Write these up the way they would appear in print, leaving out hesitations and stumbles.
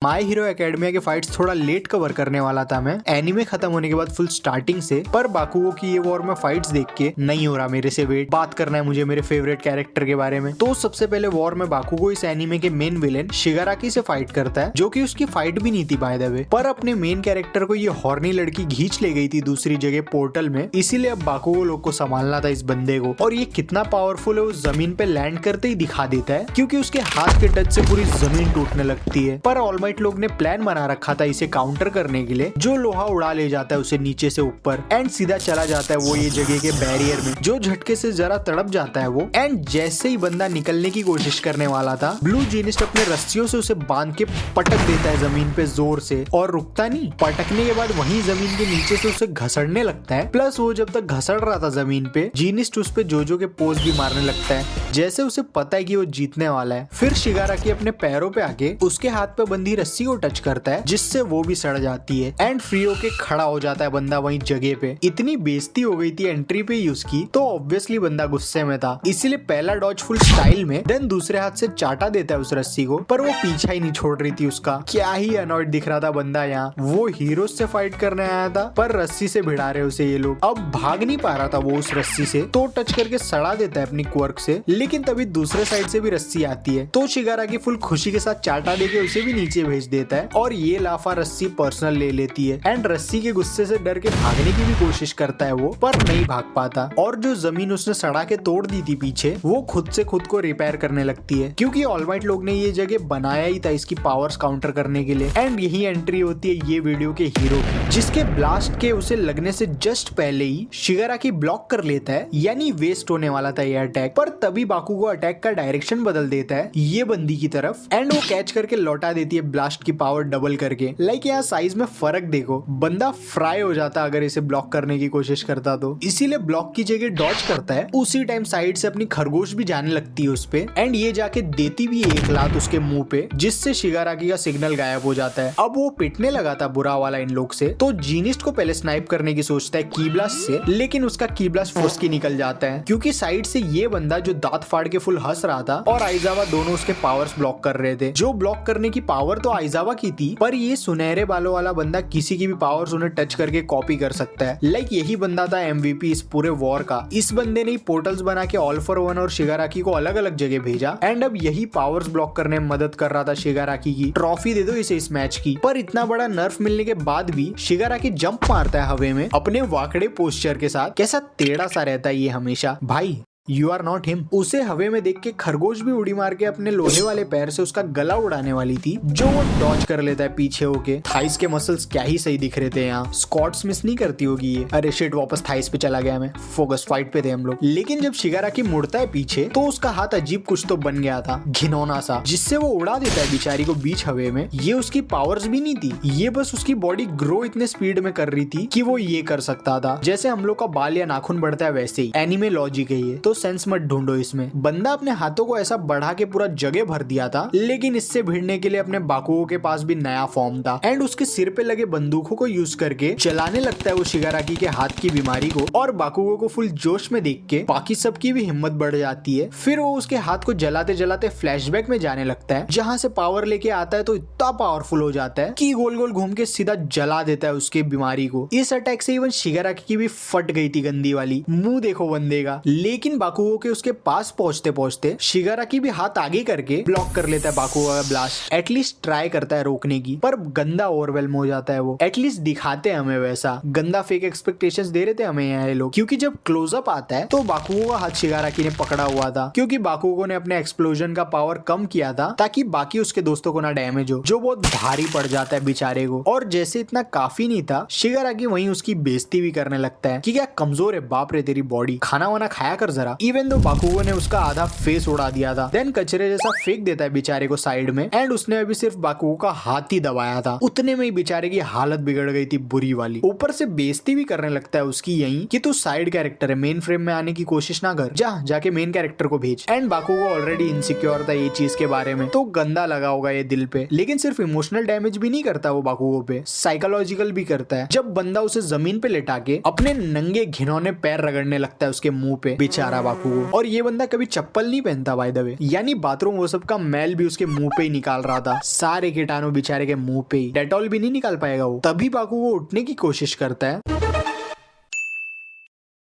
My hero academia के fights थोड़ा late cover करने वाला था मैं, एनीमे खत्म होने के बाद फुल स्टार्टिंग से, पर बाकुगो की ये वॉर में फाइट्स देख के नहीं हो रहा मेरे से वेट। बात करना है मुझे मेरे फेवरेट कैरेक्टर के बारे में। तो सबसे पहले वॉर में बाकुगो इस एनीमे के मेन विलेन शिगाराकी से फाइट करता है, जो कि उसकी फाइट भी नहीं थी बाय द वे, पर अपने मेन कैरेक्टर को ये हॉर्नी लड़की घींच ले गई थी दूसरी जगह पोर्टल में, इसीलिए अब बाकुगो लोग को संभालना था इस बंदे को। और ये कितना पावरफुल है वो जमीन पे लैंड करते ही दिखा देता है, क्योंकि उसके हाथ के टच से पूरी जमीन टूटने लगती है। पर ऑल माइट लोग ने प्लान बना रखा था इसे काउंटर करने के लिए, जो लोहा उड़ा ले जाता है उसे नीचे से ऊपर एंड सीधा चला जाता है वो ये जगह के बैरियर में, जो झटके से जरा तड़प जाता है वो। एंड जैसे ही बंदा निकलने की कोशिश करने वाला था, ब्लू जीनिस्ट अपने रस्सियों से उसे बांध के पटक देता है जमीन पे जोर से, और रुकता नहीं। पटकने के बाद वहीं जमीन के नीचे से उसे घसड़ने लगता है। प्लस वो जब तक घसड़ रहा था जमीन पे, जीनिस्ट उस पे जोजो के पोज भी मारने लगता है, जैसे उसे पता है कि वो जीतने वाला है। फिर शिगाराकी अपने पैरों पे आके उसके हाथ पे बंधी रस्सी को टच करता है, जिससे वो भी सड़ जाती है एंड फ्री होके खड़ा हो जाता है बंदा वहीं जगह पे। इतनी बेइज्जती हो गई थी एंट्री पे ही उसकी, तो ऑब्वियसली बंदा गुस्से में था, इसीलिए पहला डॉज फुल स्टाइल में, देन दूसरे हाथ से चाटा देता है उस रस्सी को, पर वो पीछा ही नहीं छोड़ रही थी उसका। क्या ही अनॉयड दिख रहा था बंदा यहाँ। वो हीरोज से फाइट करने आया था, पर रस्सी से भिड़ा रहे उसे ये लोग। अब भाग नहीं पा रहा था वो उस रस्सी से, तो टच करके सड़ा देता है अपनी क्वर्क से, लेकिन तभी दूसरे साइड से भी रस्सी आती है, तो शिगाराकी फुल खुशी के साथ चाटा देके उसे भी नीचे भेज देता है, और ये लाफा रस्सी पर्सनल ले लेती है एंड रस्सी के गुस्से से डर के भागने की भी कोशिश करता है वो, पर नहीं भाग पाता। और जो जमीन उसने सड़ा के तोड़ दी थी पीछे, वो खुद से खुद को रिपेयर करने लगती है, क्योंकि ऑल माइट लोग ने ये जगह बनाया ही था इसकी पावर्स काउंटर करने के लिए। एंड यही एंट्री होती है ये वीडियो के हीरो की, जिसके ब्लास्ट के उसे लगने से जस्ट पहले ही शिगाराकी ब्लॉक कर लेता है, यानी वेस्ट होने वाला था ये अटैक। पर तभी बाकुगो अटैक का डायरेक्शन बदल देता है ये बंदी की तरफ, एंड वो कैच करके लौटा देती है ब्लास्ट की पावर डबल करके। लाइक यहाँ साइज में फर्क देखो, बंदा फ्राई हो जाता अगर इसे ब्लॉक करने की कोशिश करता तो, इसीलिए ब्लॉक की जगह डॉज करता है। उसी टाइम साइड से अपनी खरगोश भी जाने लगती है उस पे, एंड ये जाके देती भी एक लात उसके मुंह पे, जिससे शिगाराकी का सिग्नल गायब हो जाता है। अब वो पिटने लगा था बुरा वाला इन लोग से, तो जीनिस्ट को पहले स्नाइप करने की सोचता है की ब्लास्ट से, लेकिन उसका की ब्लास्ट फुस की निकल जाता है, क्योंकि साइड से ये बंदा जो दांत फाड़ के फुल हंस रहा था और आइजावा दोनों उसके पावर्स ब्लॉक कर रहे थे। जो ब्लॉक करने की पावर तो आइजावा की थी, पर ये सुनहरे बालों वाला बंदा किसी की भी पावर्स उन्हें टच करके कॉपी कर सकता है। लाइक यही बंदा था एमवीपी इस पूरे वॉर का। इस बंदे ने पोर्टल्स बना के ऑल फॉर वन और शिगाराकी को अलग अलग जगह भेजा, एंड अब यही पावर्स ब्लॉक करने में मदद कर रहा था शिगाराकी की। ट्रॉफी दे दो इसे इस मैच की। पर इतना बड़ा नर्फ मिलने के बाद भी शिगाराकी जंप मारता है हवे में अपने वाकड़े पोस्चर के साथ। कैसा टेढ़ा सा रहता है ये हमेशा। भाई यू आर नॉट हिम। उसे हवे में देख के खरगोश भी उड़ी मार के अपने लोहे वाले पैर से उसका गला उड़ाने वाली थी, जो वो डॉज कर लेता है पीछे होके। थाइस के मसल्स क्या ही सही दिख रहे थे यहाँ। स्क्वाट्स मिस नहीं करती होगी ये। अरे शिट, वापस थाइस पे चला गया मैं। फोकस फाइट पे थे हम लोग। लेकिन जब शिगाराकी मुड़ता है पीछे, तो उसका हाथ अजीब कुछ तो बन गया था, घिनौना सा, जिससे वो उड़ा देता है बेचारी को बीच हवे में। ये उसकी पावर्स भी नहीं थी, ये बस उसकी बॉडी ग्रो इतने स्पीड में कर रही थी कि वो ये कर सकता था। जैसे हम लोग का बाल या नाखून बढ़ता है वैसे ही। एनिमे लॉजिक है ये, तो सेंस मत ढूंढो इसमें। बंदा अपने हाथों को ऐसा बढ़ा के पूरा जगह भर दिया था, लेकिन इससे भिड़ने के लिए अपने बाकुगो के पास भी नया फॉर्म था, एंड उसके सिर पे लगे बंदूकों को यूज करके चलाने लगता है वो शिगाराकी के हाथ की बीमारी को। और बाकुगो को फुल जोश में देख के बाकी सबकी भी हिम्मत बढ़ जाती है। फिर वो उसके हाथ को जलाते जलाते फ्लैशबैक में जाने लगता है, जहाँ से पावर लेके आता है तो इतना पावरफुल हो जाता है कि गोल गोल घूम के सीधा जला देता है उसके बीमारी को। इस अटैक से इवन शिगाराकी की भी फट गई थी गंदी वाली। मुंह देखो बंदे का। लेकिन बाकुगो के उसके पास पहुंचते पहुंचते शिगाराकी भी हाथ आगे करके ब्लॉक कर लेता है बाकुगो का ब्लास्ट। एटलीस्ट ट्राई करता है रोकने की, पर गंदा ओवरवेल्म हो जाता है वो। एटलीस्ट दिखाते हैं हमें वैसा। गंदा फेक एक्सपेक्टेशंस दे रहे थे हमें यहाँ लोग, क्योंकि जब क्लोजअप आता है तो बाकुगो का हाथ शिगाराकी ने पकड़ा हुआ था, क्योंकि बाकुगो ने अपने एक्सप्लोजन का पावर कम किया था ताकि बाकी उसके दोस्तों को ना डैमेज हो, जो बहुत भारी पड़ जाता है बेचारे को। और जैसे इतना काफी नहीं था, शिगाराकी वहीं उसकी बेइज्जती भी करने लगता है कि क्या कमजोर है बाप रे तेरी बॉडी, खाना वाना खाया कर जरा। इवन दो बाकुगो ने उसका आधा फेस उड़ा दिया था, देन कचरे जैसा फेंक देता है बेचारे को साइड में, एंड उसने अभी सिर्फ बाकुगो का हाथ ही दबाया था। उतने में ही बेचारे की हालत बिगड़ गई थी बुरी वाली। ऊपर से बेइज्जती भी करने लगता है उसकी यहीं कि तू साइड कैरेक्टर है, मेन फ्रेम में आने की कोशिश ना कर, जाके मेन कैरेक्टर को भेज। एंड बाकुगो ऑलरेडी इनसिक्योर था ये चीज के बारे में, तो गंदा लगा होगा ये दिल पे। लेकिन सिर्फ इमोशनल डैमेज भी नहीं करता वो बाकुगो पे, साइकोलॉजिकल भी करता है। जब बंदा उसे जमीन पे लेटा के अपने नंगे घिनौने पैर रगड़ने लगता है उसके मुंह पे, बेचारा बाकुगो। और ये बंदा कभी चप्पल नहीं पहनता बाय द वे, यानी बाथरूम वो सब का मैल भी उसके मुंह पे ही निकाल रहा था, सारे कीटाणु बेचारे के मुंह पे ही। डेटॉल भी नहीं निकाल पाएगा वो। तभी बाकुगो उठने की कोशिश करता है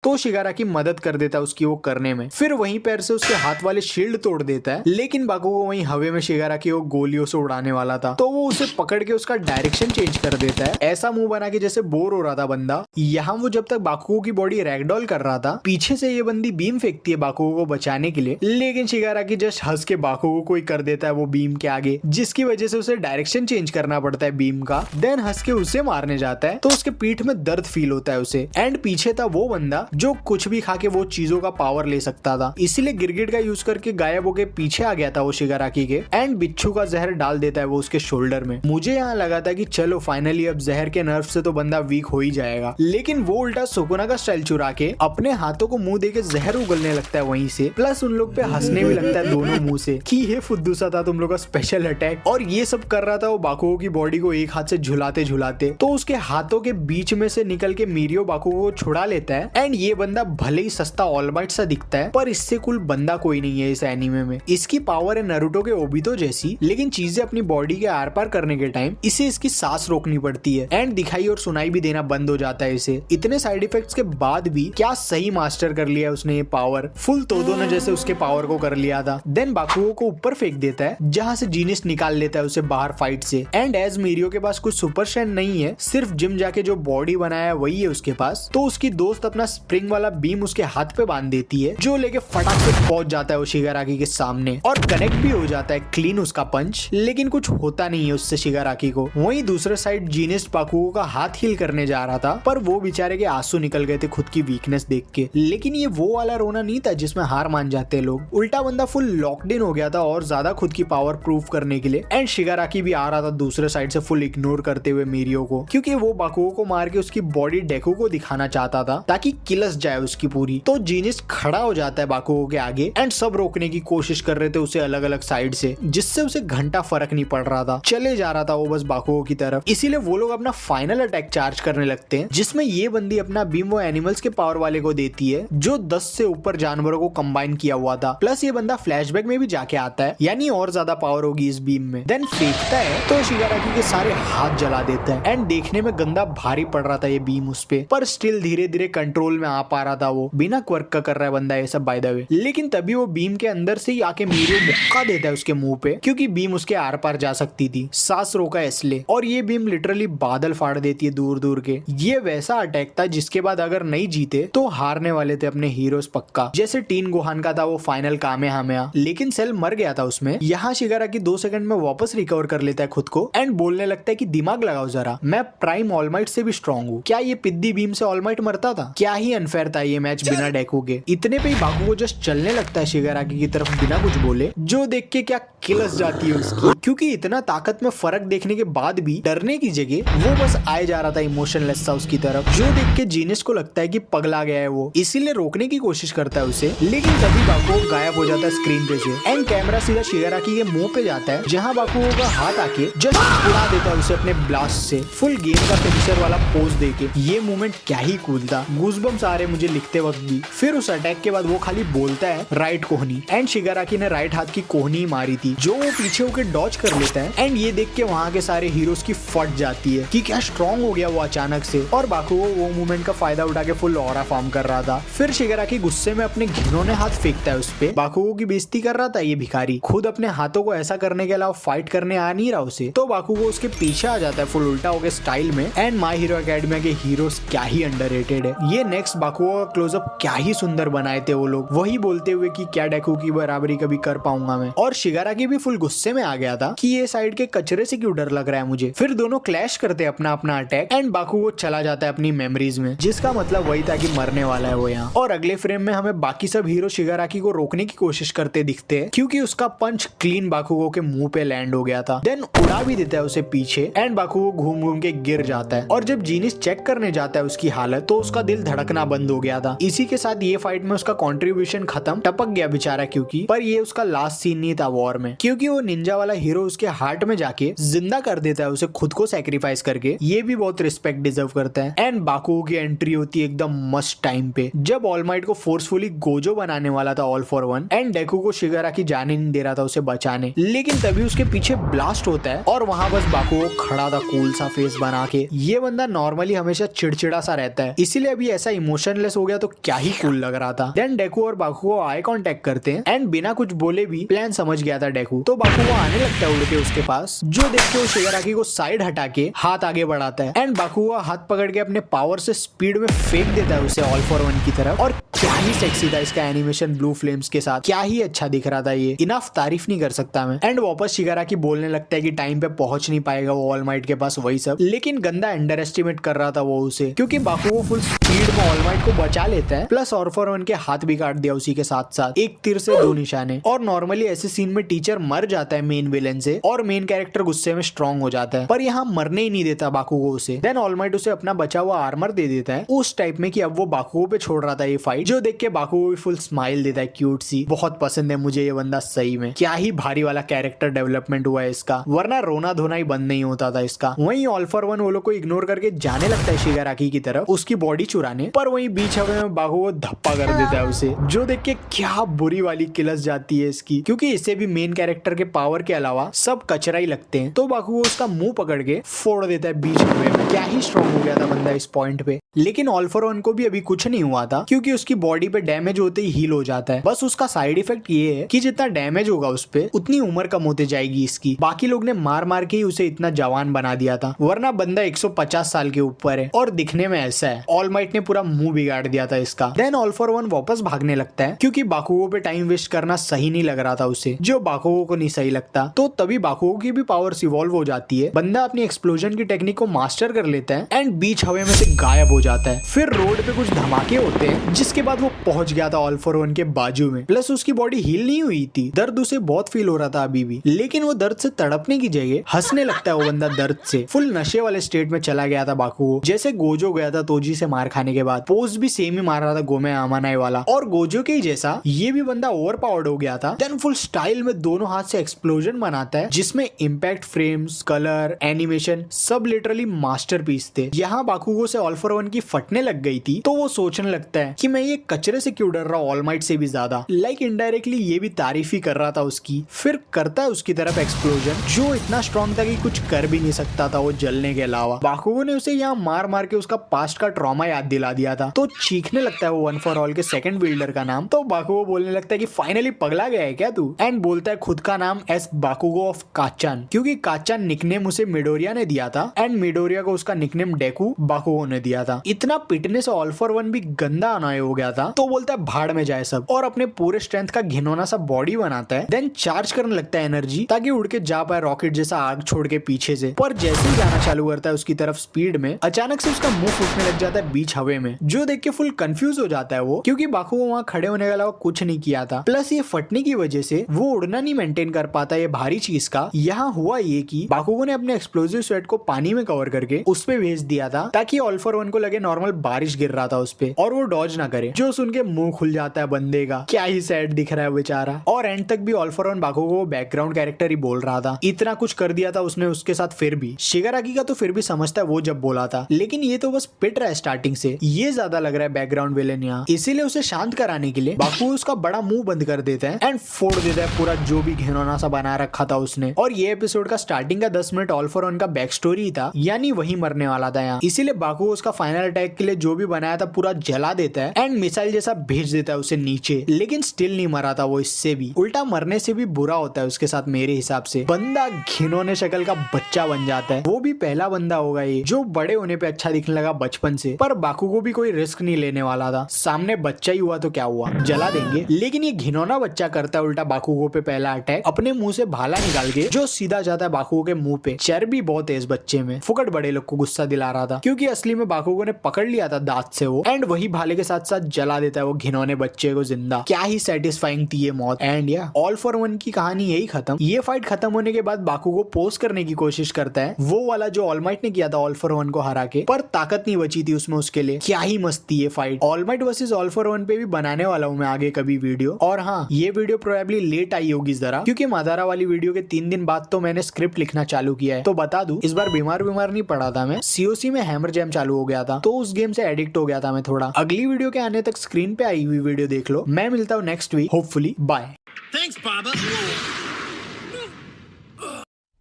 तो शिगाराकी मदद कर देता है उसकी वो करने में। फिर वहीं पैर से उसके हाथ वाले शील्ड तोड़ देता है, लेकिन बाकुगो वहीं हवे में शिगाराकी को गोलियों से उड़ाने वाला था, तो वो उसे पकड़ के उसका डायरेक्शन चेंज कर देता है, ऐसा मुंह बना के जैसे बोर हो रहा था बंदा। यहाँ वो जब तक बाकुगो की बॉडी रैगडॉल कर रहा था, पीछे से ये बंदी बीम फेंकती है बाकुगो को बचाने के लिए, लेकिन शिगाराकी जस्ट हंस के बाकुगो को ही कर देता है वो बीम के आगे, जिसकी वजह से उसे डायरेक्शन चेंज करना पड़ता है बीम का। देन हंस के उसे मारने जाता है तो उसके पीठ में दर्द फील होता है उसे। एंड पीछे था वो बंदा जो कुछ भी खा के वो चीजों का पावर ले सकता था, इसीलिए गिरगिट का यूज करके गायब होके पीछे आ गया था वो शिगाराकी के। एंड बिच्छू का जहर डाल देता है वो उसके शोल्डर में। मुझे यहाँ लगा था कि चलो फाइनली अब जहर के नर्व से तो बंदा वीक हो ही जाएगा, लेकिन वो उल्टा सुकुना का स्टाइल चुरा के अपने हाथों को मुंह देके जहर उगलने लगता है वहीं से, प्लस उन लोग पे हंसने भी लगता है दोनों मुंह से कि ये फुद्दू सा था तुम लोग का स्पेशल अटैक। और ये सब कर रहा था वो बाकुगो की बॉडी को एक हाथ से झुलाते झुलाते, तो उसके हाथों के बीच में से निकल के मीरियो बाकुगो को छुड़ा लेता है। एंड ये बंदा भले ही सस्ता ऑलमाइट सा दिखता है, पर इससे कुल बंदा कोई नहीं है इस एनीमे में। इसकी पावर है नारुतो के ओबितो जैसी, लेकिन चीजें अपनी बॉडी के आर पार करने के टाइम इसे इसकी सांस रोकनी पड़ती है, एंड दिखाई और सुनाई भी देना बंद हो जाता है इसे। इतने साइड इफेक्ट्स के बाद भी क्या सही मास्टर कर लिया उसने ये पावर, फुल तोदो ने जैसे उसके पावर को कर लिया था। देन बाकुगो को ऊपर फेंक देता है, जहाँ से जीनिस निकाल लेता है उसे बाहर फाइट से। एंड एज मीरियो के पास कुछ सुपर स्ट्रेंथ नहीं है, सिर्फ जिम जाके जो बॉडी बनाया वही है उसके पास, तो उसकी दोस्त अपना स्प्रिंग वाला बीम उसके हाथ पे बांध देती है, जो लेके फटाक से पहुंच जाता है वो शिगाराकी के सामने और कनेक्ट भी हो जाता है क्लीन उसका पंच, लेकिन कुछ होता नहीं है उससे शिगाराकी को। वहीं दूसरे साइड जीनिस बाकुगो का हाथ हील करने जा रहा था, पर वो बेचारे के आंसू निकल गए थे खुद की वीकनेस देख के। लेकिन ये वो वाला रोना नहीं था जिसमें हार मान जाते हैं लोग, उल्टा बंदा फुल लॉकड इन हो गया था और ज्यादा खुद की पावर प्रूव करने के लिए। एंड शिगाराकी भी आ रहा था दूसरे साइड से फुल इग्नोर करते हुए मीरियो को, क्योंकि वो बाकुगो को मार के उसकी बॉडी डेकू को दिखाना चाहता था ताकि किलस जाए उसकी पूरी। तो जीनिस खड़ा हो जाता है बाकुगो के आगे, एंड सब रोकने की कोशिश कर रहे थे उसे अलग अलग साइड से, जिससे उसे घंटा फर्क नहीं पड़ रहा था, चले जा रहा था वो बस बाकुगो की तरफ। इसीलिए वो लोग अपना फाइनल अटैक चार्ज करने लगते हैं, जिसमें ये बंदी अपना बीम वो एनिमल्स के पावर वाले को देती है जो 10 से ऊपर जानवरों को कंबाइन किया हुआ था। प्लस ये बंदा फ्लैशबैक में भी जाके आता है, यानी और ज्यादा पावर होगी इस बीम में। देन फेंकता है तो शिगाराकी के सारे हाथ जला देता है, एंड देखने में गंदा भारी पड़ रहा था ये बीम उस पे, पर स्टिल धीरे धीरे कंट्रोल में आ पा रहा था वो, बिना क्वर्क का कर रहा है बंदा ये सब बाय द वे। लेकिन तभी वो बीम के अंदर से ही आके मीरियो मुक्का देता है उसके मुंह पे, क्योंकि बीम उसके आर पार जा सकती थी, सांस रोका इसलिए, और ये बीम लिटरली बादल फाड़ देती है दूर दूर के। ये वैसा अटैक था जिसके बाद अगर नहीं जीते तो हारने वाले थे अपने हीरोज पक्का, जैसे टीन गोहान का था वो फाइनल कामेहामेहा, लेकिन सेल मर गया था उसमें। यहाँ शिगाराकी 2 सेकंड में वापस रिकवर कर लेता है खुद को, एंड बोलने लगता है कि दिमाग लगाओ जरा, मैं प्राइम ऑलमाइट से भी स्ट्रॉन्ग हूँ। क्या ये पिद्दी बीम से ऑलमाइट मरता था? क्या ही अनफेयर था ये मैच बिना डेकू के। इतने पे ही बाकुगो जस्ट चलने लगता है शिगाराकी की तरफ बिना कुछ बोले, जो देख के क्या किलस जाती है उसकी, क्योंकि इतना ताकत में फर्क देखने के बाद भी डरने की जगह वो बस आए जा रहा था इमोशनलेस सा उसकी तरफ, जो देख के जीनिस को लगता है कि पगला गया है वो, इसीलिए रोकने की कोशिश करता है उसे। लेकिन तभी बाकुगो गायब हो जाता है स्क्रीन पे से, एंड कैमरा सीधा शिगाराकी के मुंह पे जाता है, जहाँ बाकुगो का हाथ आके जस्ट उड़ा देता है उसे अपने ब्लास्ट से, फुल गेम का फिनिशर वाला पोज देके। ये मूवमेंट क्या ही कूल था, गूज़बम्स आ रहे मुझे लिखते वक्त भी। फिर उस अटैक के बाद वो खाली बोलता है राइट कोहनी, एंड शिगाराकी ने राइट हाथ की कोहनी मारी थी, जो वो पीछे होकर डॉज कर लेता है। एंड ये देख के वहाँ के सारे हीरोज की फट जाती है कि क्या स्ट्रॉन्ग हो गया वो अचानक से, और बाकुगो वो मूवमेंट का फायदा उठा के फुल ऑरा फॉर्म कर रहा था। फिर शिगाराकी गुस्से में अपने घिनौने हाथ फेंकता है उस पे, बाकुगो की बेइज्जती कर रहा था ये भिखारी, खुद अपने हाथों को ऐसा करने के अलावा फाइट करने आ नहीं रहा उसे, तो बाकुगो उसके पीछे आ जाता है फुल उल्टा होके स्टाइल में। एंड माय हीरो एकेडमिया के हीरोज क्या ही अंडररेटेड है। ये नेक्स्ट बाकुगो का क्लोजअप क्या ही सुंदर बनाए थे वो लोग, वही बोलते हुए कि क्या डेकू की बराबरी कभी कर पाऊंगा मैं। और शिगाराकी भी फुल गुस्से में आ गया था कि ये साइड के कचरे से क्यों डर लग रहा है मुझे। फिर दोनों क्लैश करते अपना अपना अटैक, एंड बाकुगो चला जाता है अपनी मेमोरीज में, जिसका मतलब वही था कि मरने वाला है वो यहाँ। और अगले फ्रेम में हमें बाकी सब हीरो शिगाराकी को रोकने की कोशिश करते दिखते हैं, क्योंकि उसका पंच क्लीन बाकुगो के मुंह पे लैंड हो गया था। देन उड़ा भी देता है उसे पीछे, एंड बाकुगो घूम घूम के गिर जाता है। और जब जीनिस चेक करने जाता है उसकी हालत, तो उसका दिल धड़कना बंद हो गया था। इसी के साथ ये फाइट में उसका कंट्रीब्यूशन खत्म, टपक गया बेचारा क्योंकि, पर ये उसका लास्ट सीन नहीं था वॉर में, क्योंकि वो निंजा वाला हीरो उसके हार्ट में जाके जिंदा कर देता है उसे खुद को सैक्रिफाइस करके। ये भी बहुत रिस्पेक्ट डिजर्व करता है। एंड बाकुगो की एंट्री होती है एकदम मस्त टाइम पे, जब ऑल माइट को फोर्सफुली गोजो बनाने वाला था ऑल फॉर वन, एंड डेकू को शिगाराकी जाने नहीं दे रहा था उसे बचाने, लेकिन तभी उसके पीछे ब्लास्ट होता है और वहां बस बाकुगो खड़ा था कूल सा फेस बना के। ये बंदा नॉर्मली हमेशा चिड़चिड़ा सा रहता है, इसीलिए अभी ऐसा इमोशनलेस हो गया तो क्या ही कूल लग रहा था। देन डेकू और बाकुगो आई कांटेक्ट करते हैं एंड बिना कुछ बोले भी प्लान समझ गया था डेकू, तो बाकुगो आने लगता है उड़ के उसके पास, जो देख के वो शिगाराकी को साइड हटा के हाथ आगे बढ़ाता है एंड बाकुगो हाथ पकड़ के अपने पावर से स्पीड में फेंक देता है उसे ऑल फॉर वन की तरफ। और क्या ही सेक्सी था इसका एनिमेशन ब्लू फ्लेम्स के साथ, क्या ही अच्छा दिख रहा था ये, इनफ तारीफ नहीं कर सकता मैं। एंड वापस शिगाराकी बोलने लगता है कि टाइम पे पहुंच नहीं पाएगा वो ऑल माइट के पास, वही सब, लेकिन गंदा अंडर एस्टिमेट कर रहा था वो उसे, क्योंकि बाकुगो फुल स्पीड में ऑल माइट को बचा लेता है, प्लस ऑल फॉर वन के हाथ भी काट दिया उसी के साथ साथ, एक तीर से दो निशाने। और नॉर्मली ऐसे सीन में टीचर मर जाता है मेन विलेन से और मेन कैरेक्टर गुस्से में स्ट्रॉन्ग हो जाता है, पर यहाँ मरने ही नहीं देता बाकुगो उसे। देन ऑल माइट उसे अपना बचा हुआ आर्मर दे देता है उस टाइप में कि अब वो बाकुगो पे छोड़ रहा था ये फाइट, जो देख के बाकुगो भी फुल स्माइल देता है क्यूट सी। बहुत पसंद है मुझे ये बंदा सही में, क्या ही भारी वाला कैरेक्टर डेवलपमेंट हुआ है इसका, वरना रोना धोना ही बंद नहीं होता था इसका। वहीं ऑल फॉर वन वो लोग को इग्नोर करके जाने लगता है शिगाराकी की तरफ उसकी बॉडी चुराने, पर वहीं बीच हवा में बाकुगो धप्पा कर देता है उसे, जो देख के क्या बुरी वाली किलस जाती है इसकी, क्योंकि इसे भी मेन कैरेक्टर के पावर के अलावा सब कचरा ही लगते हैं। तो बाकुगो उसका मुंह पकड़ के फोड़ देता है बीच हवा में। क्या ही स्ट्रॉन्ग हो गया था बंदा इस पॉइंट पे। लेकिन ऑल फॉर वन को भी अभी कुछ नहीं हुआ था, क्योंकि उसकी बॉडी पे डैमेज होते ही हील हो जाता है। बस उसका साइड इफेक्ट ये है कि जितना डैमेज होगा उस पे उतनी उम्र कम होते जाएगी इसकी। बाकी लोग ने मार मार के ही उसे इतना जवान बना दिया था, वरना बंदा 150 साल के ऊपर है और दिखने में ऐसा है। ऑल माइट ने पूरा मुंह बिगाड़ दिया था इसका। देन ऑल फॉर वन वापस भागने लगता है, क्योंकि बाकुगो पे टाइम वेस्ट करना सही नहीं लग रहा था उसे, जो बाकुगो को नहीं सही लगता। तो तभी बाकुगो की भी पावर्स इवॉल्व हो जाती है, बंदा अपनी एक्सप्लोजन की टेक्निक को मास्टर कर लेता है एंड बीच हवा में से गायब हो जाता है। फिर रोड पे कुछ धमाके होते हैं, जिसके बाद वो पहुंच गया था ऑल फॉर वन के बाजू में, प्लस उसकी बॉडी हील नहीं हुई थी, दर्द उसे बहुत फील हो रहा था अभी भी, लेकिन वो दर्द से तड़पने की जगह हंसने लगता है वो बंदा दर्द से। फुल नशे वाले स्टेट में चला गया था बाकुगो, जैसे गोजो गया था तोजी से मार खाने के बाद, पोज भी सेम ही मार रहा था गोमे आमानाई वाला, और गोजो के ही जैसा ये भी बंदा ओवर पावर्ड हो गया था। देन फुल स्टाइल में दोनों हाथ से एक्सप्लोजन बनाता है, जिसमें इम्पैक्ट फ्रेम्स, कलर, एनिमेशन सब लिटरली मास्टरपीस थे। यहाँ बाकुगो से ऑल फॉर वन की फटने लग गई थी, तो वो सोचने लगता है कि मैं ये कचरे से क्यों डर रहा हूँ ऑल माइट से भी ज्यादा, लाइक इनडायरेक्टली ये भी तारीफ ही कर रहा था उसकी। फिर करता है उसकी तरफ एक्सप्लोजन, जो इतना स्ट्रॉन्ग था कि कुछ कर भी नहीं सकता था वो जलने के अलावा। बाकुगो ने उसे यहाँ मार मार के उसका पास्ट का ट्रॉमा याद दिला दिया था, तो चीखने लगता है वो वन फॉर ऑल के सेकंड बिल्डर का नाम। तो बाकुगो बोलने लगता है कि फाइनली पगला गया है क्या तू, एंड बोलता है खुद का नाम एस बाकुगो ऑफ काचान, क्योंकि काचान निकनेम उसे मिडोरिया ने दिया था एंड मिडोरिया को उसका निकनेम डेकू बाकुगो ने दिया था। इतना पिटने से ऑल फॉर वन भी गंदा अनॉय हो गया था, तो बोलता है भाड़ में जाए सब, और अपने पूरे स्ट्रेंथ का घिनौना सा बॉडी बनाता है। देन चार्ज करने लगता है एनर्जी, ताकि उड़ के जा पाए रॉकेट जैसा आग छोड़ के पीछे से। पर जैसे ही जाना चालू करता है उसकी तरफ स्पीड में, अचानक से उसका मुंह फूटने लग जाता है बीच हवे में, जो देख के फुल कंफ्यूज हो जाता है वो, क्योंकि बाकुगो वहाँ खड़े होने के अलावा कुछ नहीं किया था। प्लस ये फटने की वजह से वो उड़ना नहीं मेंटेन कर पाता ये भारी चीज का। यहाँ हुआ ये कि बाकुगो ने अपने एक्सप्लोजिव स्वेट को पानी में कवर करके उस पे भेज दिया था, ताकि ऑल फॉर वन को लगे नॉर्मल बारिश गिर रहा था उस पे और वो डॉज ना करे, जो सुन के मुंह खुल जाता है बंदे का। क्या ही सैड दिख रहा है बेचारा। और एंड तक भी ऑल फॉर वन बाकुगो को बैकग्राउंड कैरेक्टर ही बोल रहा था, इतना कुछ कर दिया था उसने उसके साथ। फिर भी शिगाराकी का तो फिर भी समझता है वो जब बोला था, लेकिन ये तो बस पिट रहा है स्टार्टिंग से, ये ज्यादा लग रहा है बैकग्राउंड विलेन यहाँ। इसीलिए उसे शांत कराने के लिए बाकुगो उसका बड़ा मुंह बंद कर देता है एंड फोड़ देता है पूरा जो भी घिनौना सा बना रखा था उसने। और ये एपिसोड का स्टार्टिंग का 10 मिनट ऑल फॉर वन का बैक स्टोरी था, यानी वही मरने वाला था यहाँ। इसीलिए बाकुगो उसका फाइनल अटैक के लिए जो भी बनाया था पूरा जला देता है एंड मिसाइल जैसा भेज देता है उसे नीचे, लेकिन स्टिल नहीं मरा था वो, इससे भी उल्टा मरने से भी बुरा होता है उसके साथ मेरे हिसाब से। बंदा घिनौने शक्ल का बच्चा बन जाता है, वो भी पहला बंदा होगा ये जो बड़े होने पे अच्छा दिखने लगा बचपन से। पर बाकुगो भी कोई रिस्क नहीं लेने वाला था, सामने बच्चा ही हुआ तो क्या हुआ, जला देंगे। लेकिन ये घिनौना बच्चा करता है उल्टा बाकुगो पे पहला अटैक, अपने मुंह से भाला निकाल के जो सीधा जाता है बाकुगो के मुंह पे। चर्बी बहुत है इस बच्चे में, फुकट बड़े लोग को गुस्सा दिला रहा था, क्योंकि असली में बाकुगो ने पकड़ लिया था दांत से वो, एंड वही भाले के साथ साथ जला देता है वो घिनौने बच्चे को जिंदा। क्या ही सेटिस्फाइंग थी ये मौत। एंड या ऑल फॉर वन की कहानी यही खत्म। ये फाइट खत्म होने के बाद बाकुगो पोज करने की कोशिश करता है, वो वाला जो ऑल माइट ने किया था ऑल फॉर वन को हरा के, पर ताकत नहीं बची थी उसमें उसके लिए। क्या ही मस्त थी ये fight. All might versus all for one पे भी बनाने वाला हूँ मैं आगे कभी वीडियो। और हाँ, ये वीडियो प्रोबेबली लेट आई होगी जरा, क्योंकि मादारा वाली वीडियो के 3 दिन बाद तो मैंने स्क्रिप्ट लिखना चालू किया है। तो बता दूं, इस बार बीमार नहीं पड़ा था मैं, सीओसी में हैमर जैम चालू हो गया था, तो उस गेम से एडिक्ट हो गया था मैं थोड़ा। अगली वीडियो के आने तक स्क्रीन पे आई हुई वीडियो देख लो। मैं मिलता हूँ next week, hopefully. Bye. Thanks, Baba.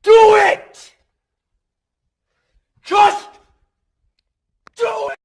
Do it! Just